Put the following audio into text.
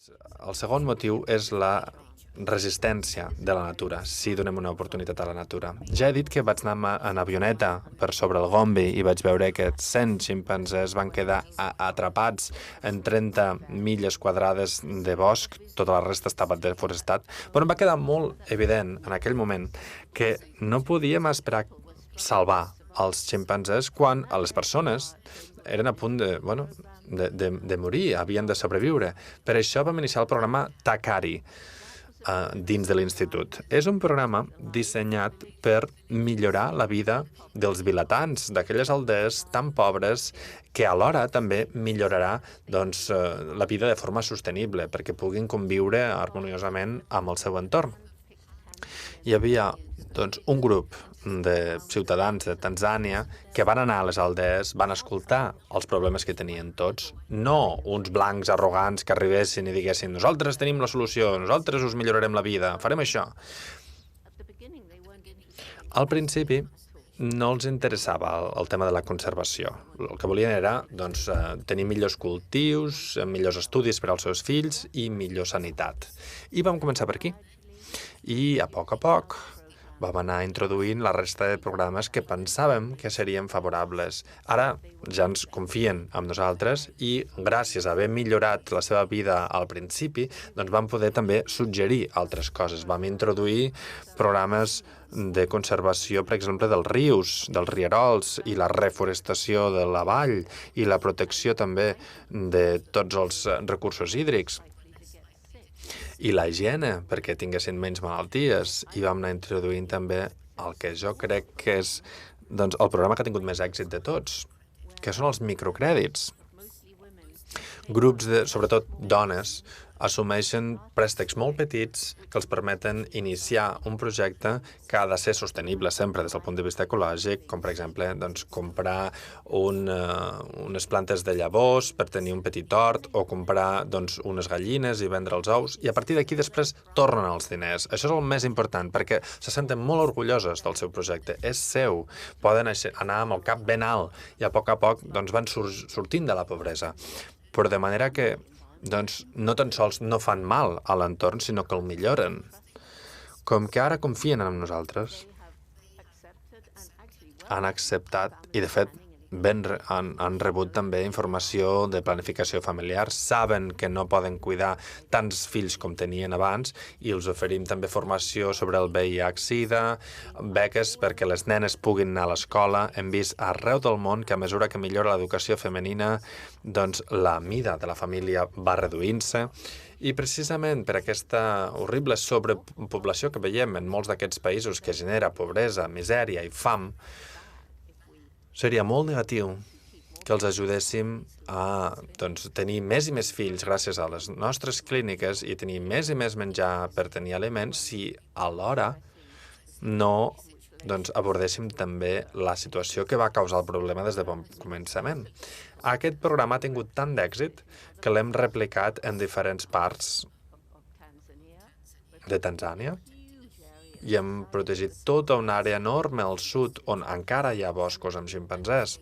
El segon motiu és la resistència de la natura, si donem una oportunitat a la natura. Ja he dit que vaig anar en avioneta per sobre el Gombe i vaig veure que 100 ximpanzés van quedar atrapats en 30 milles quadrades de bosc, tota la resta estava deforestat, però em va quedar molt evident en aquell moment que no podíem esperar salvar els ximpanzés quan a les persones eren a punt de morir, havien de sobreviure. Per això vam iniciar el programa TACARI dins de l'institut. És un programa dissenyat per millorar la vida dels vilatans, d'aquelles aldees tan pobres que alhora també millorarà la vida de forma sostenible perquè puguin conviure harmoniosament amb el seu entorn. Hi havia un grup de ciutadans de Tanzània que van anar a les aldees, van escoltar els problemes que tenien tots, no uns blancs arrogants que arribessin i diguessin nosaltres tenim la solució, nosaltres us millorarem la vida, farem això. Al principi no els interessava el tema de la conservació. El que volien era tenir millors cultius, millors estudis per als seus fills i millor sanitat. I vam començar per aquí. I a poc vam anar introduint la resta de programes que pensàvem que serien favorables. Ara ja ens confien en nosaltres i gràcies a haver millorat la seva vida al principi, vam poder també suggerir altres coses. Vam introduir programes de conservació, per exemple, dels rius, dels rierols i la reforestació de la vall i la protecció també de tots els recursos hídrics. I la higiene, perquè tinguessin menys malalties. I vam anar introduint també el que jo crec que és el programa que ha tingut més èxit de tots, que són els microcrèdits. Grups, sobretot dones, assumeixen préstecs molt petits que els permeten iniciar un projecte que ha de ser sostenible sempre des del punt de vista ecològic, com per exemple comprar unes plantes de llavors per tenir un petit hort o comprar unes gallines i vendre els ous i a partir d'aquí després tornen els diners. Això és el més important perquè se senten molt orgulloses del seu projecte. És seu. Poden anar amb el cap ben alt i a poc van sortint de la pobresa. Però de manera que no tan sols no fan mal a l'entorn, sinó que el milloren. Com que ara confien en nosaltres, han acceptat i, de fet, han rebut també informació de planificació familiar, saben que no poden cuidar tants fills com tenien abans i els oferim també formació sobre el VIH-Sida, beques perquè les nenes puguin anar a l'escola. Hem vist arreu del món que a mesura que millora l'educació femenina, la mida de la família va reduint-se. I precisament per aquesta horrible sobrepoblació que veiem en molts d'aquests països que genera pobresa, misèria i fam, seria molt negatiu que els ajudéssim a tenir més i més fills gràcies a les nostres clíniques i tenir més i més menjar per tenir aliments si alhora no abordéssim també la situació que va causar el problema des de bon començament. Aquest programa ha tingut tant d'èxit que l'hem replicat en diferents parts de Tanzània i hem protegit tota una àrea enorme al sud on encara hi ha boscos amb ximpanzés.